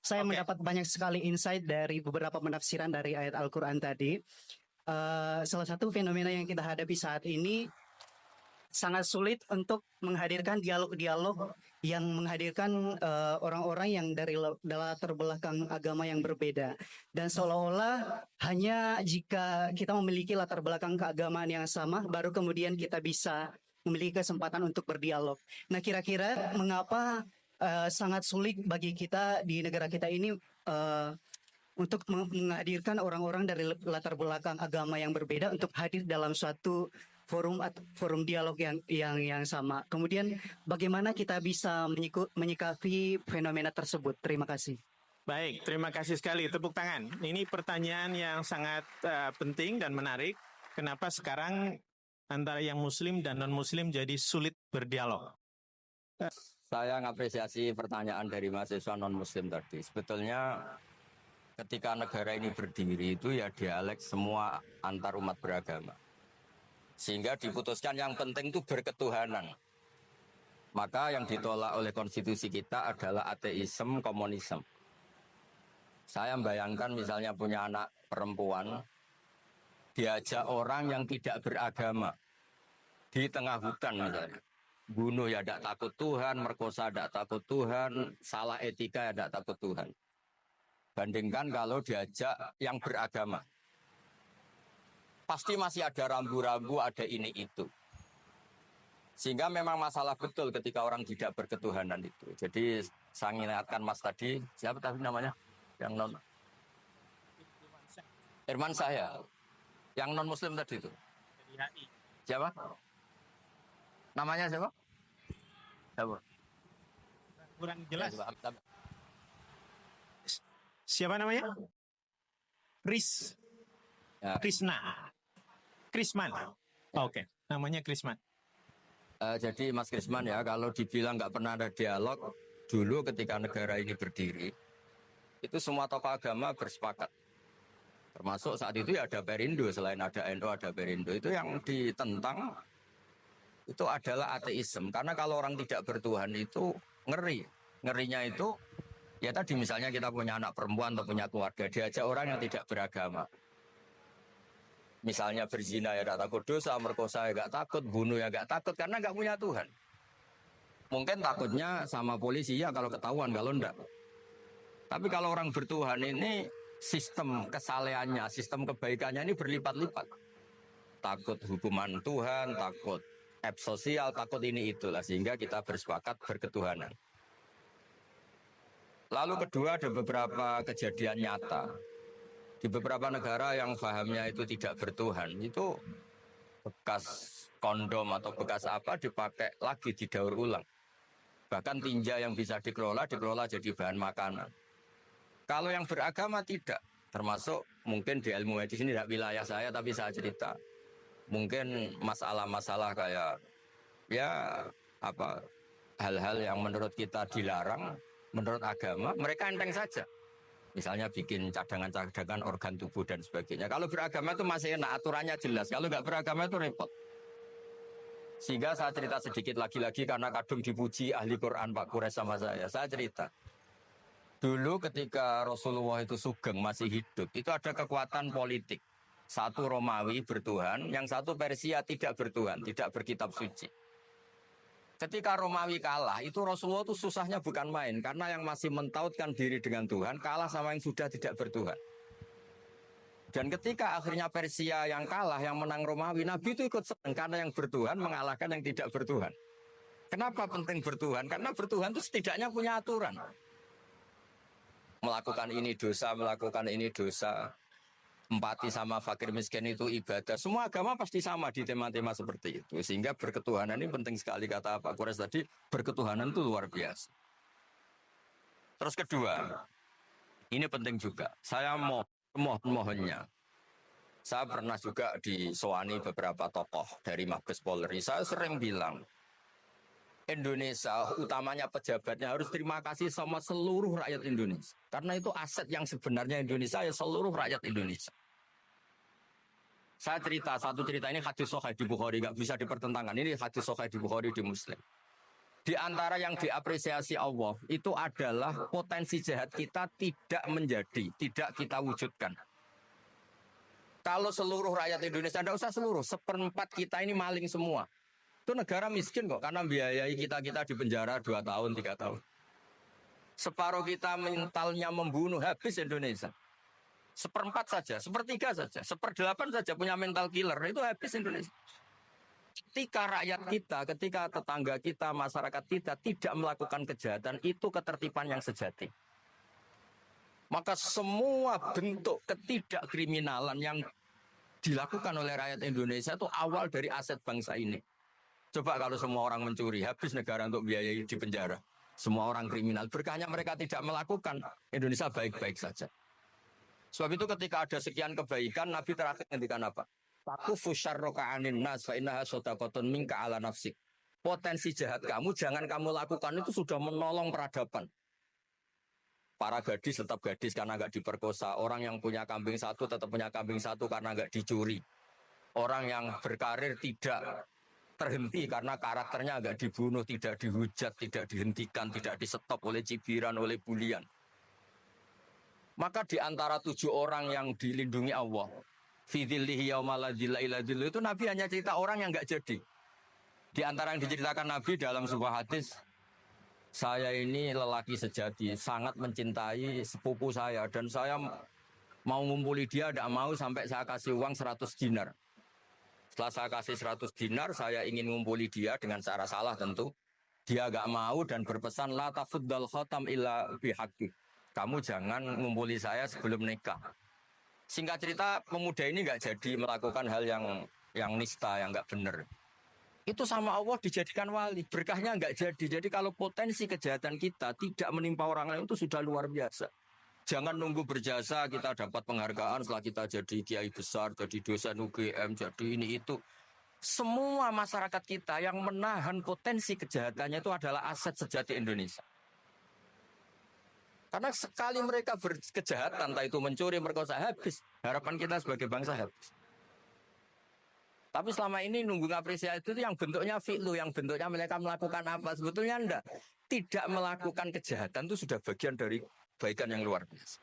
Saya mendapat banyak sekali insight dari beberapa penafsiran dari ayat Al-Quran tadi. Salah satu fenomena yang kita hadapi saat ini sangat sulit untuk menghadirkan dialog-dialog yang menghadirkan orang-orang yang dari latar belakang agama yang berbeda. Dan seolah-olah hanya jika kita memiliki latar belakang keagamaan yang sama, baru kemudian kita bisa memiliki kesempatan untuk berdialog. Nah, kira-kira mengapa sangat sulit bagi kita di negara kita ini untuk menghadirkan orang-orang dari latar belakang agama yang berbeda untuk hadir dalam suatu forum dialog yang sama. Kemudian bagaimana kita bisa menyikapi fenomena tersebut? Terima kasih. Baik, terima kasih sekali. Tepuk tangan. Ini pertanyaan yang sangat penting dan menarik. Kenapa sekarang antara yang Muslim dan non-Muslim jadi sulit berdialog? Saya mengapresiasi pertanyaan dari mahasiswa non-Muslim tadi. Sebetulnya ketika negara ini berdiri itu ya dialek semua antar umat beragama. Sehingga diputuskan yang penting itu berketuhanan. Maka yang ditolak oleh konstitusi kita adalah ateisme, komunisme. Saya membayangkan misalnya punya anak perempuan, diajak orang yang tidak beragama di tengah hutan misalnya. Bunuh ya tidak takut Tuhan, merkosa tidak takut Tuhan, salah etika ya tidak takut Tuhan. Bandingkan kalau diajak yang beragama. Pasti masih ada rambu-rambu, ada ini itu. Sehingga memang masalah betul ketika orang tidak berketuhanan itu. Jadi saya ingatkan Mas tadi, siapa tadi namanya? Yang non Irman saya. Yang non Muslim tadi itu. Siapa? Namanya siapa? Siapa? Kurang jelas. Siapa namanya? Krisman. Oke, namanya Krisman. Jadi Mas Krisman ya, kalau dibilang nggak pernah ada dialog, dulu ketika negara ini berdiri, itu semua tokoh agama bersepakat. Termasuk saat itu ya ada Perindo, selain ada NU ada Perindo. Itu yang ditentang itu adalah ateisme. Karena kalau orang tidak bertuhan itu ngeri. Ngerinya itu ya tadi misalnya kita punya anak perempuan atau punya keluarga, diajak orang yang tidak beragama. Misalnya berzina ya tidak takut dosa, merkosa ya tidak takut, bunuh ya tidak takut karena nggak punya Tuhan. Mungkin takutnya sama polisi ya kalau ketahuan, kalau enggak. Tapi kalau orang bertuhan ini sistem kesalehannya, sistem kebaikannya ini berlipat-lipat. Takut hukuman Tuhan, takut sosial, takut ini itulah. Sehingga kita bersepakat berketuhanan. Lalu kedua ada beberapa kejadian nyata. Di beberapa negara yang pahamnya itu tidak bertuhan, itu bekas kondom atau bekas apa dipakai lagi, didaur ulang. Bahkan tinja yang bisa dikelola jadi bahan makanan. Kalau yang beragama tidak, termasuk mungkin di ilmu medis ini tidak wilayah saya, tapi saya cerita. Mungkin masalah-masalah kayak ya apa hal-hal yang menurut kita dilarang, menurut agama mereka enteng saja. Misalnya bikin cadangan-cadangan organ tubuh dan sebagainya. Kalau beragama itu masih enak, aturannya jelas. Kalau nggak beragama itu repot. Sehingga saya cerita sedikit lagi-lagi karena kadung dipuji ahli Quran Pak Kures sama saya. Saya cerita. Dulu ketika Rasulullah itu sugeng masih hidup, itu ada kekuatan politik. Satu Romawi bertuhan, yang satu Persia tidak bertuhan, tidak berkitab suci. Ketika Romawi kalah, itu Rasulullah itu susahnya bukan main. Karena yang masih mentautkan diri dengan Tuhan, kalah sama yang sudah tidak bertuhan. Dan ketika akhirnya Persia yang kalah, yang menang Romawi, Nabi itu ikut senang. Karena yang bertuhan mengalahkan yang tidak bertuhan. Kenapa penting bertuhan? Karena bertuhan itu setidaknya punya aturan. Melakukan ini dosa, melakukan ini dosa. Empati sama fakir miskin itu ibadah. Semua agama pasti sama di tema-tema seperti itu. Sehingga berketuhanan ini penting sekali, kata Pak Kures tadi. Berketuhanan itu luar biasa. Terus kedua, ini penting juga. Saya mohonnya. Saya pernah juga disowani beberapa tokoh dari Mabes Polri. Saya sering bilang, Indonesia, utamanya pejabatnya harus terima kasih sama seluruh rakyat Indonesia. Karena itu aset yang sebenarnya Indonesia, ya seluruh rakyat Indonesia. Saya cerita, satu cerita ini hadis sahih di Bukhari, nggak bisa dipertentangkan. Ini hadis sahih di Bukhari di Muslim. Di antara yang diapresiasi Allah itu adalah potensi jahat kita tidak menjadi, tidak kita wujudkan. Kalau seluruh rakyat Indonesia, tidak usah seluruh, 1/4 kita ini maling semua. Itu negara miskin kok, karena biayai kita di penjara 2 tahun, 3 tahun. Separuh kita mentalnya membunuh, habis Indonesia. 1/4 saja, 1/3 saja, 1/8 saja punya mental killer, itu habis Indonesia. Ketika rakyat kita, ketika tetangga kita, masyarakat kita tidak melakukan kejahatan, itu ketertiban yang sejati. Maka semua bentuk ketidakkriminalan yang dilakukan oleh rakyat Indonesia itu awal dari aset bangsa ini. Coba kalau semua orang mencuri, habis negara untuk biayai di penjara. Semua orang kriminal, berkahnya mereka tidak melakukan, Indonesia baik-baik saja. Sebab itu ketika ada sekian kebaikan, Nabi terakhir ngendikan apa? Takufu syarroka anin nas fa innaha shadaqatun minka ala nafsik. Potensi jahat kamu jangan kamu lakukan, itu sudah menolong peradaban. Para gadis tetap gadis karena nggak diperkosa. Orang yang punya kambing satu tetap punya kambing satu karena nggak dicuri. Orang yang berkarir tidak terhenti karena karakternya nggak dibunuh, tidak dihujat, tidak dihentikan, tidak disetop oleh cibiran, oleh bulian. Maka di antara 7 orang yang dilindungi Allah, fi dzillihi yauma la dzilla illa dzilluh, itu Nabi hanya cerita orang yang nggak jadi. Di antara yang diceritakan Nabi dalam sebuah hadis, saya ini lelaki sejati, sangat mencintai sepupu saya, dan saya mau ngumpuli dia, tidak mau sampai saya kasih uang 100 dinar. Setelah saya kasih 100 dinar, saya ingin ngumpuli dia dengan cara salah tentu. Dia nggak mau dan berpesan, la tafuddal khatam illa bihaqqi. Kamu jangan ngumpuli saya sebelum nikah. Singkat cerita, pemuda ini nggak jadi melakukan hal yang nista, yang nggak benar. Itu sama Allah dijadikan wali, berkahnya nggak jadi. Jadi kalau potensi kejahatan kita tidak menimpa orang lain itu sudah luar biasa. Jangan nunggu berjasa kita dapat penghargaan setelah kita jadi kiai besar, jadi dosen UGM, jadi ini itu. Semua masyarakat kita yang menahan potensi kejahatannya itu adalah aset sejati Indonesia. Karena sekali mereka berkejahatan, entah itu mencuri, merkosa, habis. Harapan kita sebagai bangsa habis. Tapi selama ini nunggu apresiasi itu yang bentuknya fi'lu, yang bentuknya mereka melakukan apa. Sebetulnya enggak. Tidak melakukan kejahatan itu sudah bagian dari kebaikan yang luar biasa.